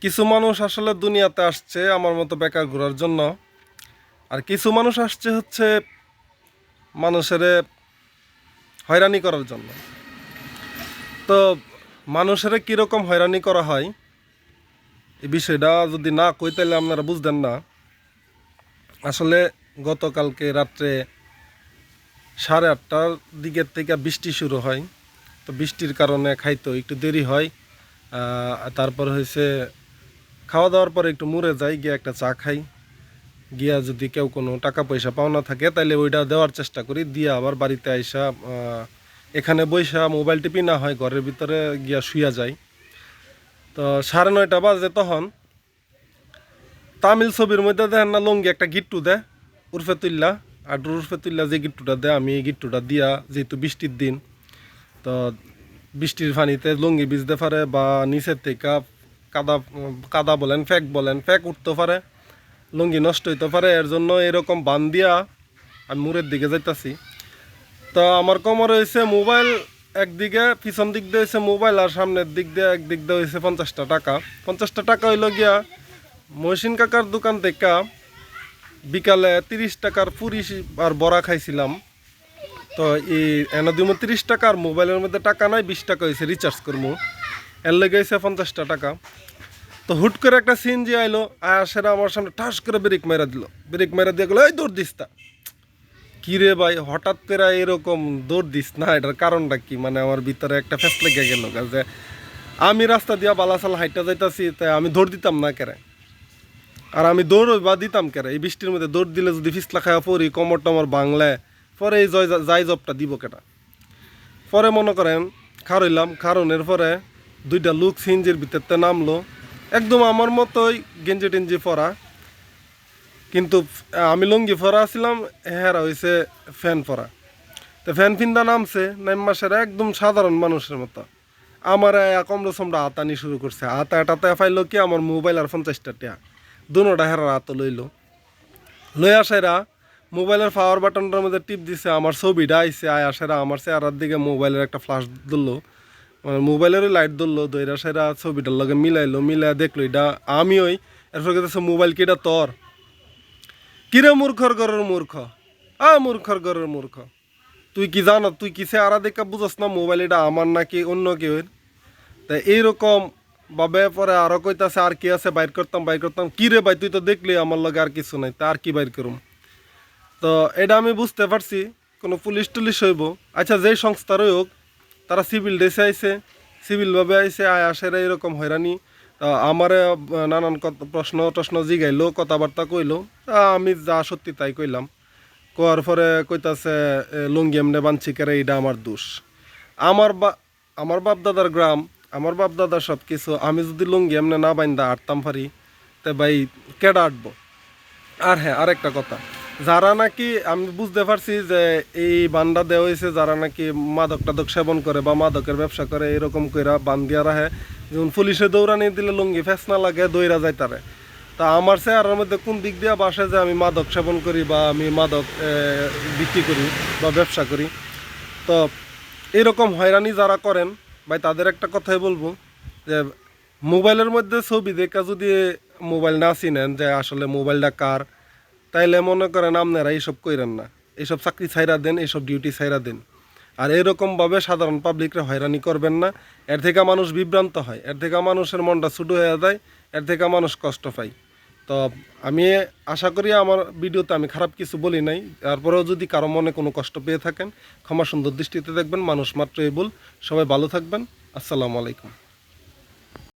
কিছু মানুষ আসলে দুনিয়াতে আসছে আমার মতো বেকার ঘোরার জন্য, আর কিছু মানুষ আসছে হচ্ছে মানুষের হয়রানি করার জন্য। তো মানুষের কীরকম হয়রানি করা হয় এই বিষয়টা যদি না কই তাহলে আপনারা বুঝতেন না। আসলে গতকালকে রাত্রে 8:30টার দিকের থেকে বৃষ্টি শুরু হয়। তো বৃষ্টির কারণে খাইতে একটু দেরি হয়। তারপর হয়েছে খাওয়া দাওয়ার পরে একটু মুড়ে যাই, গিয়ে একটা চা খাই। গিয়া যদি কেউ কোনো টাকা পয়সা পাওনা থাকে তাহলে ওইটা দেওয়ার চেষ্টা করি, দিয়ে আবার বাড়িতে আইসা এখানে বৈশা মোবাইল টিপি, না হয় ঘরের ভিতরে গিয়া শুয়া যাই। তো 9:30 বাজে তখন তামিল ছবির মধ্যে দেখেন না লঙ্গি একটা গিট্টু দেয় উর্ফে তুল্লা, আর উর্ফে তুল্লা যে গিট্টুটা দেয়, আমি এই গিট্টুটা দিয়া, যেহেতু বৃষ্টির দিন, তো বৃষ্টির পানিতে লঙ্গি ভিজতে পারে বা নিচের থেকে কাদা কাদা বলেন ফ্যাক উঠতে পারে, লুঙ্গি নষ্ট হইতে পারে। এর জন্য এরকম বান দিয়া আমি মুড়ের দিকে যাইতাছি। তো আমার কোমরে হয়েছে মোবাইল একদিকে, পিছন দিক দিয়ে হয়েছে মোবাইল, আর সামনের দিক দিয়ে একদিক দিয়ে হয়েছে 50টা টাকা। 50টা টাকা হইল গিয়া মহসিন কাকার দোকান থেকে বিকালে 30 টাকার পুরি আর বড়া খাইছিলাম। তো এই এনে দিব 30 টাকার, মোবাইলের মধ্যে টাকা নাই, 20 টাকা হয়েছে রিচার্জ করবো, এর লেগে হয়েছে 50টা টাকা। তো হুট করে একটা সিএনজি আইলো, সেটা আমার সামনে ঠাস করে ব্রেক মেরা দিল। ব্রেক মেরা দিয়ে গেলো, এই দৌড় দিস তা। কী রে ভাই, হঠাৎ করে এরকম দৌড় দিস না, এটার কারণটা কি? মানে আমার ভিতরে একটা ফেস লেগে গেল যে আমি রাস্তা দিয়া বালাসাল হাইটা যাইতাছি, তাই আমি দৌড় দিতাম না কেরে? আর আমি দৌড় বা দিতাম কেরে? এই বৃষ্টির মধ্যে দৌড় দিলে যদি ফিসলা খাওয়া পড়ি, কমর টমর বাংলায় পরে এই যাই জবটা দিব কেটা? পরে মনে করেন খারইলাম, খারণের পরে দুইটা লোক সিএনজির ভিতরতে নামলো, একদম আমার মতোই গেঞ্জি টেঞ্জি পরা, কিন্তু আমি লুঙ্গি পরা ছিলাম, হেরা হয়েছে ফ্যান পরা। তো ফ্যান ফিন্দা নামছে, নাইমাসেরা একদম সাধারণ মানুষের মতো আমার কমড়ো চমড়া হাতানি শুরু করছে। হাতাটাতে পাইলো কি আমার মোবাইল আর 50টা টাকা, দুনোটা হেরা হাত লই আসাইরা মোবাইলের পাওয়ার বাটনটার মধ্যে টিপ দিছে, আমার ছবিটা আইসে আসাইরা আমার চেহারার দিকে মোবাইলের একটা ফ্লাশ ধরলো, মানে মোবাইলেরও লাইট ধরলো, দইরা সেরা ছবিটার লগে মিলাই দেখলো এটা আমি ওই। এরপর কেছে মোবাইল কিটা তোর? কিরে মূর্খর ঘরের মূর্খ, মূর্খর ঘরের মূর্খ, তুই কি জানো? তুই কি চেহারা দেখা বুঝস না মোবাইল এটা আমার নাকি অন্য কেউ? তাই এইরকম ভাবে পরে আরো কইতাছে আর কি আছে, বাইর করতাম। কি রে ভাই, তুই তো দেখলি আমার লগে আর কিছু নাই, তা আর কি বাইর করুম? তো এটা আমি বুঝতে পারছি কোনো পুলিশ টুলিশ হইব। আচ্ছা, যেই সংস্থারই হোক, তারা সিভিল ড্রেসে আইসে, সিভিলভাবে আইসে, আয়াসেরা এরকম হয়রানি। আমার নানান প্রশ্ন জিগাইলো, কথাবার্তা কইলো, আমি যা সত্যি তাই কইলাম। কোয়ার পরে কইতাছে লুঙ্গি এমনে বানছি কেরে, এইটা আমার দোষ। আমার আমার বাপ দাদার গ্রাম, আমার বাপ দাদার সব কিছু, আমি যদি লুঙ্গি এমনে না বাইন্দা আটতাম পারি, তে ভাই কেডা আটবো? আর হ্যাঁ, আরেকটা কথা, যারা নাকি আমি বুঝতে পারছি যে এই বান্দা দেওয়া হয়েছে যারা নাকি মাদক টাদক সেবন করে বা মাদকের ব্যবসা করে, এরকম কইরা বান্দিয়া রাখে, যেমন পুলিশে দৌড়ানি দিলে লুঙ্গি ফেস না লাগে দৌড়া যায় তারে। তা আমার চেহারার মধ্যে কোন দিক দিয়ে বাসে যে আমি মাদক সেবন করি বা আমি মাদক বিক্রি করি বা ব্যবসা করি? তো এরকম হয়রানি যারা করেন ভাই, তাদের একটা কথাই বলবো যে মোবাইলের মধ্যে ছবি দেখা যদি মোবাইল না চিনেন যে আসলে মোবাইলটা কার, তাইলে মনে করেন আপনারা এইসব কইরেন না, এইসব চাকরি ছাইরা দেন, এইসব ডিউটি ছাইরা দেন। আর এরকমভাবে সাধারণ পাবলিকরা হয়রানি করবেন না। এর থেকে মানুষ বিভ্রান্ত হয়, এর থেকে মানুষের মনটা ছোটো হয়ে যায়, এর থেকে মানুষ কষ্ট পায়। তো আমি আশা করি আমার ভিডিওতে আমি খারাপ কিছু বলি নাই। তারপরেও যদি কারো মনে কোনো কষ্ট পেয়ে থাকেন, ক্ষমা সুন্দর দৃষ্টিতে দেখবেন। মানুষ মাত্রই ভুল। সবাই ভালো থাকবেন। আসসালামু আলাইকুম।